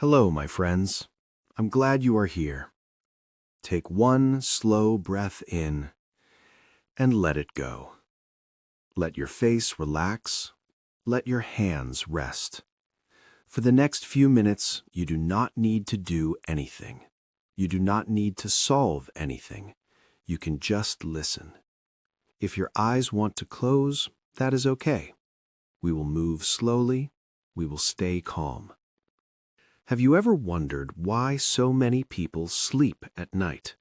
Hello, my friends. I'm glad you are here. Take one slow breath in and let it go. Let your face relax. Let your hands rest. For the next few minutes, you do not need to do anything. You do not need to solve anything. You can just listen. If your eyes want to close, that is okay. We will move slowly. We will stay calm. Have you ever wondered why so many people sleep at night?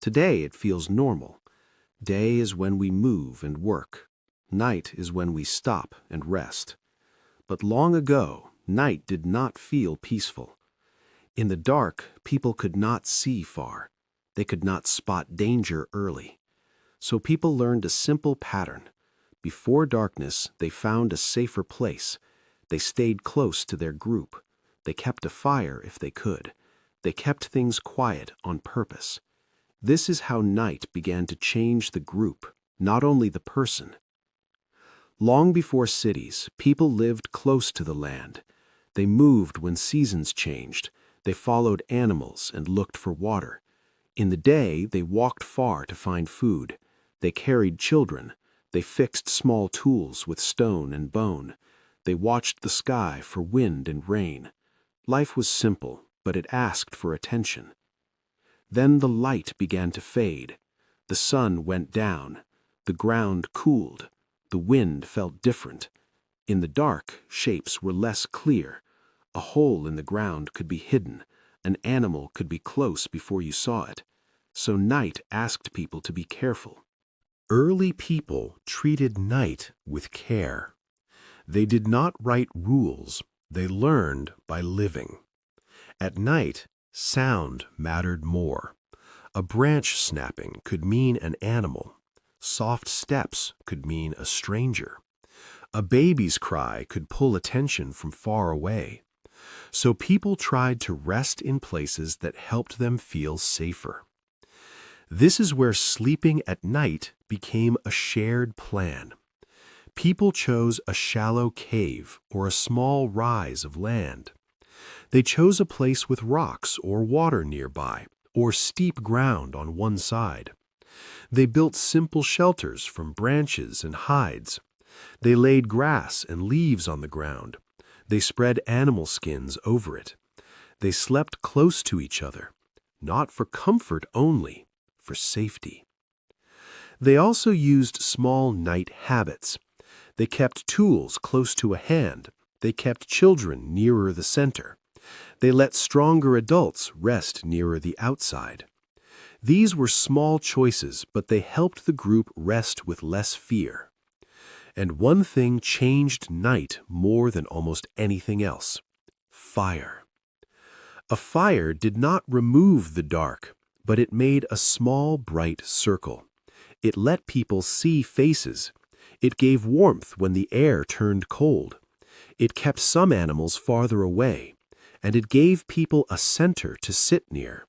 Today it feels normal. Day is when we move and work. Night is when we stop and rest. But long ago, night did not feel peaceful. In the dark, people could not see far. They could not spot danger early. So people learned a simple pattern. Before darkness, they found a safer place. They stayed close to their group. They kept a fire if they could. They kept things quiet on purpose. This is how night began to change the group, not only the person. Long before cities, people lived close to the land. They moved when seasons changed. They followed animals and looked for water. In the day, they walked far to find food. They carried children. They fixed small tools with stone and bone. They watched the sky for wind and rain. Life was simple, but it asked for attention. Then the light began to fade. The sun went down. The ground cooled. The wind felt different. In the dark, shapes were less clear. A hole in the ground could be hidden. An animal could be close before you saw it. So night asked people to be careful. Early people treated night with care. They did not write rules. They learned by living. At night, sound mattered more. A branch snapping could mean an animal. Soft steps could mean a stranger. A baby's cry could pull attention from far away. So people tried to rest in places that helped them feel safer. This is where sleeping at night became a shared plan. People chose a shallow cave or a small rise of land. They chose a place with rocks or water nearby, or steep ground on one side. They built simple shelters from branches and hides. They laid grass and leaves on the ground. They spread animal skins over it. They slept close to each other, not for comfort only, for safety. They also used small night habits. They kept tools close to a hand. They kept children nearer the center. They let stronger adults rest nearer the outside. These were small choices, but they helped the group rest with less fear. And one thing changed night more than almost anything else: fire. A fire did not remove the dark, but it made a small, bright circle. It let people see faces. It gave warmth when the air turned cold. It kept some animals farther away, and it gave people a center to sit near.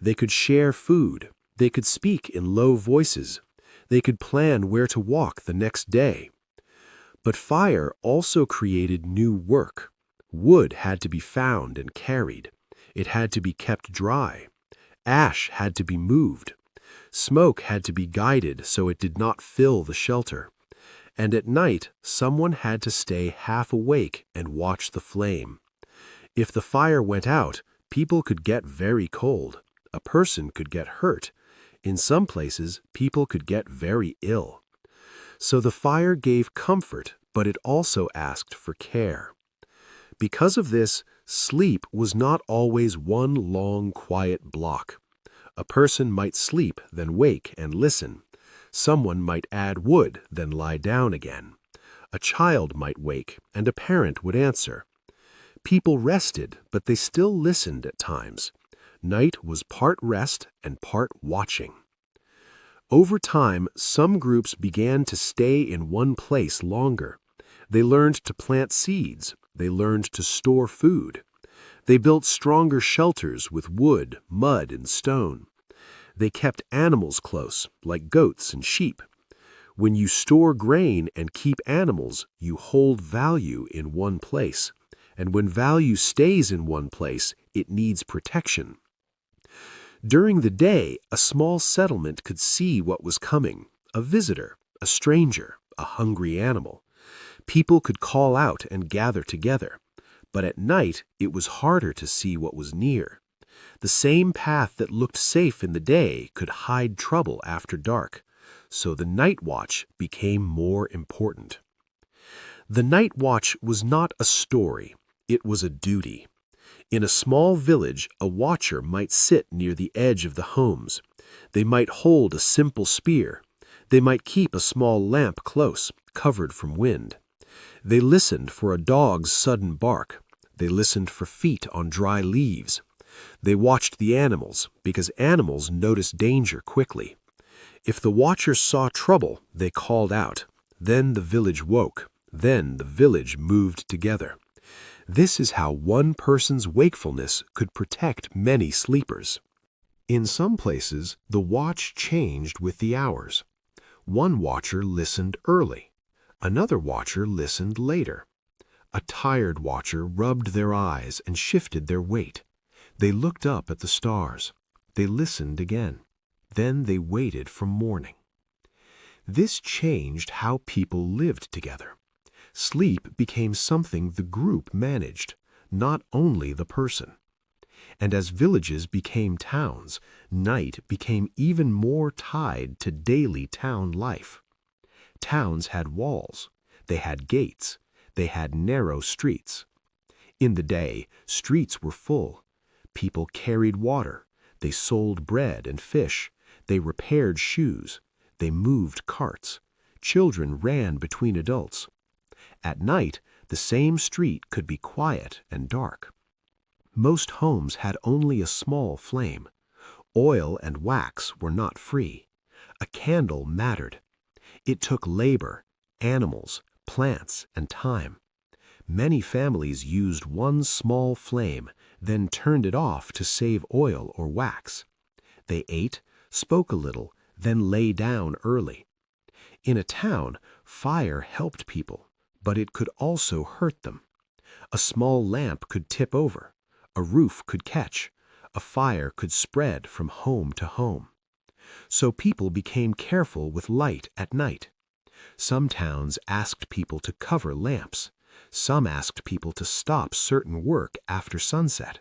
They could share food. They could speak in low voices. They could plan where to walk the next day. But fire also created new work. Wood had to be found and carried. It had to be kept dry. Ash had to be moved. Smoke had to be guided so it did not fill the shelter. And at night, someone had to stay half awake and watch the flame. If the fire went out, people could get very cold. A person could get hurt. In some places, people could get very ill. So the fire gave comfort, but it also asked for care. Because of this, sleep was not always one long, quiet block. A person might sleep, then wake and listen. Someone might add wood, then lie down again. A child might wake, and a parent would answer. People rested, but they still listened at times. Night was part rest and part watching. Over time, some groups began to stay in one place longer. They learned to plant seeds. They learned to store food. They built stronger shelters with wood, mud, and stone. They kept animals close, like goats and sheep. When you store grain and keep animals, you hold value in one place. and when value stays in one place, it needs protection. During the day, a small settlement could see what was coming: a visitor, a stranger, a hungry animal. People could call out and gather together, but at night it was harder to see what was near. The same path that looked safe in the day could hide trouble after dark, so the night watch became more important. The night watch was not a story, it was a duty. In a small village, a watcher might sit near the edge of the homes. They might hold a simple spear. They might keep a small lamp close, covered from wind. They listened for a dog's sudden bark. They listened for feet on dry leaves. They watched the animals, because animals notice danger quickly. If the watchers saw trouble, they called out. Then the village woke. Then the village moved together. This is how one person's wakefulness could protect many sleepers. In some places, the watch changed with the hours. One watcher listened early. Another watcher listened later. A tired watcher rubbed their eyes and shifted their weight. They looked up at the stars. They listened again. Then they waited for morning. This changed how people lived together. Sleep became something the group managed, not only the person. And as villages became towns, night became even more tied to daily town life. Towns had walls. They had gates. They had narrow streets. In the day, streets were full. People carried water. They sold bread and fish. They repaired shoes. They moved carts. Children ran between adults. At night, the same street could be quiet and dark. Most homes had only a small flame. Oil and wax were not free. A candle mattered. It took labor, animals, plants, and time. Many families used one small flame, then turned it off to save oil or wax. They ate, spoke a little, then lay down early. In a town, fire helped people, but it could also hurt them. A small lamp could tip over. A roof could catch. A fire could spread from home to home. So people became careful with light at night. Some towns asked people to cover lamps. Some asked people to stop certain work after sunset.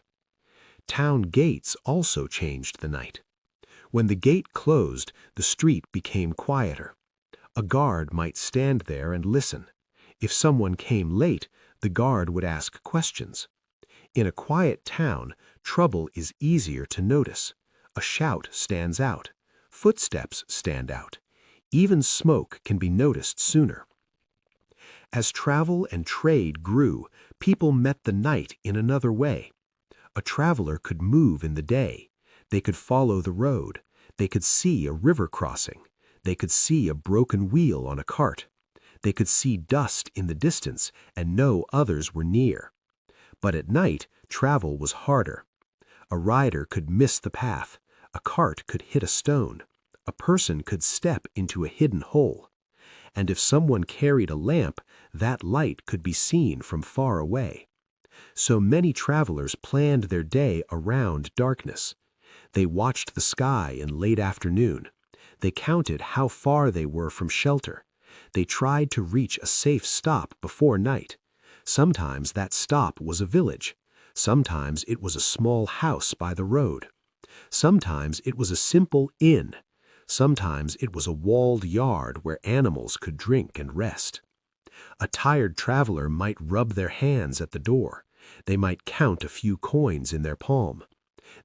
Town gates also changed the night. When the gate closed, the street became quieter. A guard might stand there and listen. If someone came late, the guard would ask questions. In a quiet town, trouble is easier to notice. A shout stands out. Footsteps stand out. Even smoke can be noticed sooner. As travel and trade grew, people met the night in another way. A traveler could move in the day. They could follow the road. They could see a river crossing. They could see a broken wheel on a cart. They could see dust in the distance and know others were near. But at night, travel was harder. A rider could miss the path. A cart could hit a stone. A person could step into a hidden hole. And if someone carried a lamp, that light could be seen from far away. So many travelers planned their day around darkness. They watched the sky in late afternoon. They counted how far they were from shelter. They tried to reach a safe stop before night. Sometimes that stop was a village. Sometimes it was a small house by the road. Sometimes it was a simple inn. Sometimes it was a walled yard where animals could drink and rest. A tired traveler might rub their hands at the door. They might count a few coins in their palm.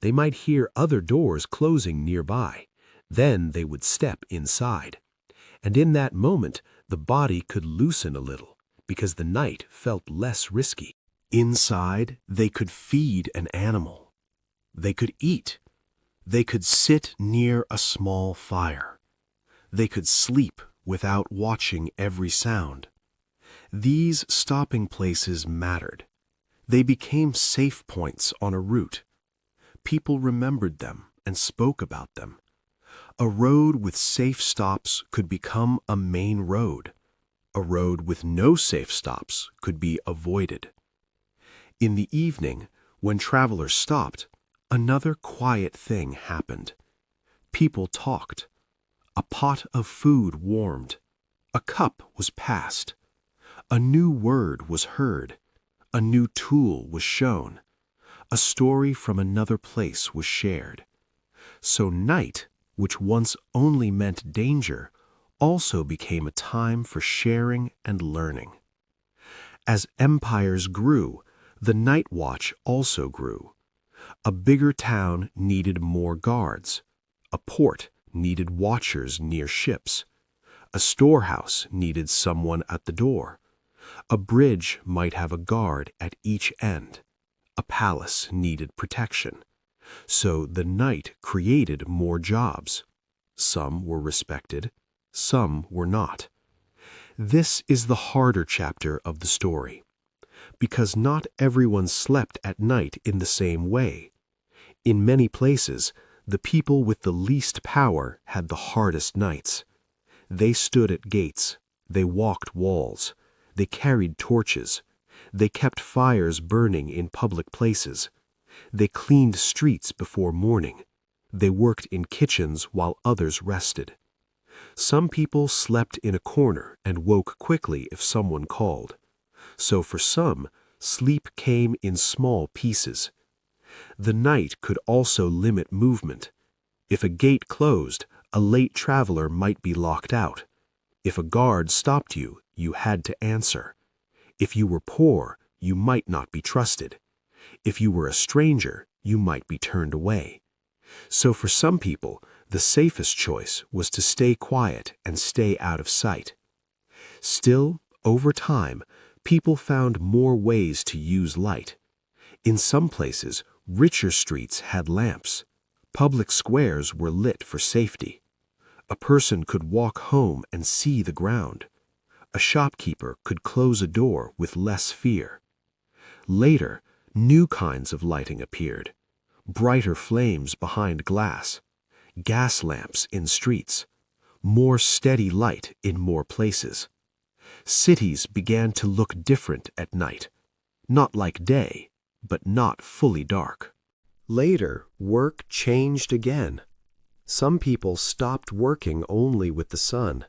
They might hear other doors closing nearby. Then they would step inside. And in that moment, the body could loosen a little, because the night felt less risky. Inside, they could feed an animal. They could eat. They could sit near a small fire. They could sleep without watching every sound. These stopping places mattered. They became safe points on a route. People remembered them and spoke about them. A road with safe stops could become a main road. A road with no safe stops could be avoided. In the evening, when travelers stopped, another quiet thing happened. People talked. A pot of food warmed. A cup was passed. A new word was heard. A new tool was shown. A story from another place was shared. So night, which once only meant danger, also became a time for sharing and learning. As empires grew, the night watch also grew. A bigger town needed more guards. A port needed watchers near ships. A storehouse needed someone at the door. A bridge might have a guard at each end. A palace needed protection. So the night created more jobs. Some were respected, some were not. This is the harder chapter of the story, because not everyone slept at night in the same way. In many places, the people with the least power had the hardest nights. They stood at gates, they walked walls, they carried torches, they kept fires burning in public places, they cleaned streets before morning, they worked in kitchens while others rested. Some people slept in a corner and woke quickly if someone called. So for some, sleep came in small pieces. The night could also limit movement. If a gate closed, a late traveler might be locked out. If a guard stopped you, you had to answer. If you were poor, you might not be trusted. If you were a stranger, you might be turned away. So for some people, the safest choice was to stay quiet and stay out of sight. Still, over time, people found more ways to use light. In some places, richer streets had lamps. Public squares were lit for safety. A person could walk home and see the ground. A shopkeeper could close a door with less fear. Later, new kinds of lighting appeared. Brighter flames behind glass, gas lamps in streets, more steady light in more places. Cities began to look different at night, not like day, but not fully dark. Later, work changed again. Some people stopped working only with the sun.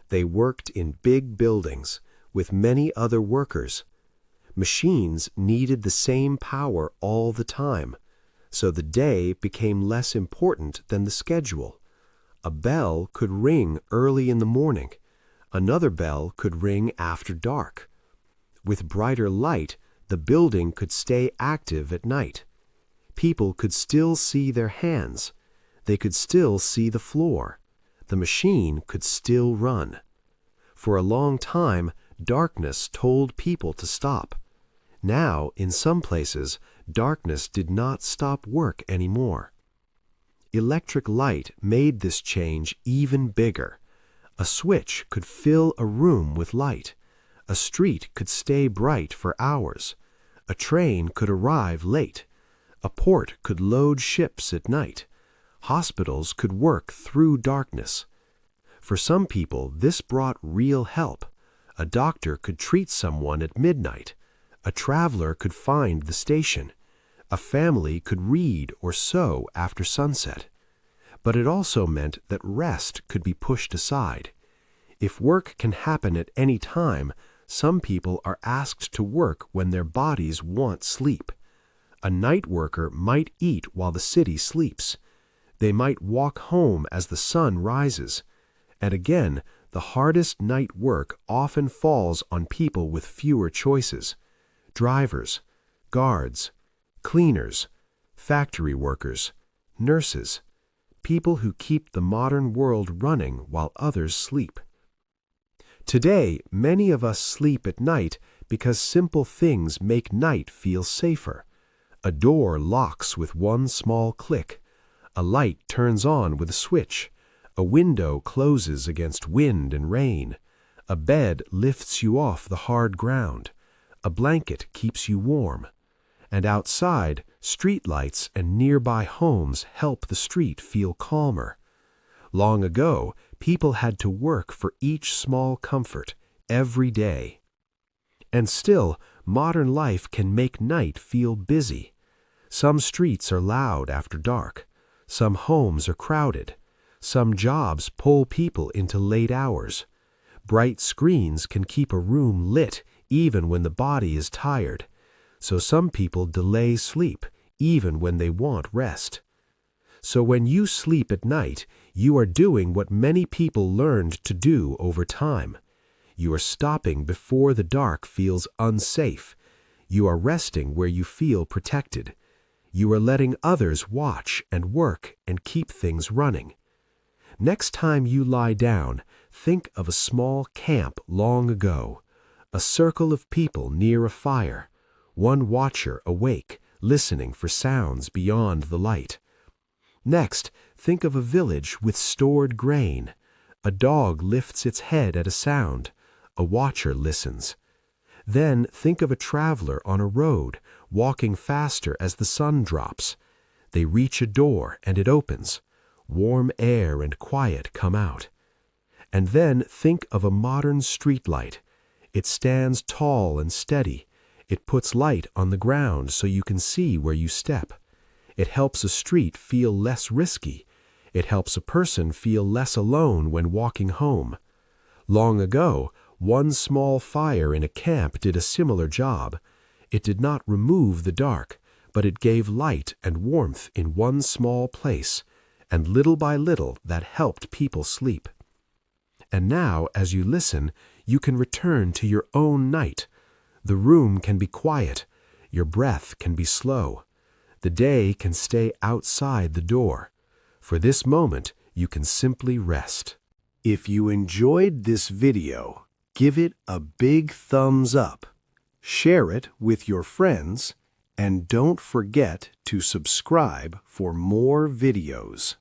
They worked in big buildings with many other workers. Machines needed the same power all the time, so the day became less important than the schedule. A bell could ring early in the morning. Another bell could ring after dark. With brighter light, the building could stay active at night. People could still see their hands. They could still see the floor. The machine could still run. For a long time, darkness told people to stop. Now, in some places, darkness did not stop work anymore. Electric light made this change even bigger. A switch could fill a room with light. A street could stay bright for hours. A train could arrive late. A port could load ships at night. Hospitals could work through darkness. For some people, this brought real help. A doctor could treat someone at midnight. A traveler could find the station. A family could read or sew after sunset. But it also meant that rest could be pushed aside. If work can happen at any time, some people are asked to work when their bodies want sleep. A night worker might eat while the city sleeps. They might walk home as the sun rises. And again, the hardest night work often falls on people with fewer choices. Drivers, guards, cleaners, factory workers, nurses, people who keep the modern world running while others sleep. Today, many of us sleep at night because simple things make night feel safer. A door locks with one small click. A light turns on with a switch. A window closes against wind and rain. A bed lifts you off the hard ground. A blanket keeps you warm. And outside, streetlights and nearby homes help the street feel calmer. Long ago, people had to work for each small comfort every day. And still, modern life can make night feel busy. Some streets are loud after dark. Some homes are crowded. Some jobs pull people into late hours. Bright screens can keep a room lit even when the body is tired. So some people delay sleep even when they want rest. So when you sleep at night, you are doing what many people learned to do over time. You are stopping before the dark feels unsafe. You are resting where you feel protected. You are letting others watch and work and keep things running. Next time you lie down, think of a small camp long ago, a circle of people near a fire, one watcher awake, listening for sounds beyond the light. Next, think of a village with stored grain. A dog lifts its head at a sound. A watcher listens. Then think of a traveler on a road, walking faster as the sun drops. They reach a door and it opens. Warm air and quiet come out. And then think of a modern streetlight. It stands tall and steady. It puts light on the ground so you can see where you step. It helps a street feel less risky. It helps a person feel less alone when walking home. Long ago, one small fire in a camp did a similar job. It did not remove the dark, but it gave light and warmth in one small place, and little by little that helped people sleep. And now, as you listen, you can return to your own night. The room can be quiet. Your breath can be slow. The day can stay outside the door. For this moment, you can simply rest. If you enjoyed this video, give it a big thumbs up, share it with your friends, and don't forget to subscribe for more videos.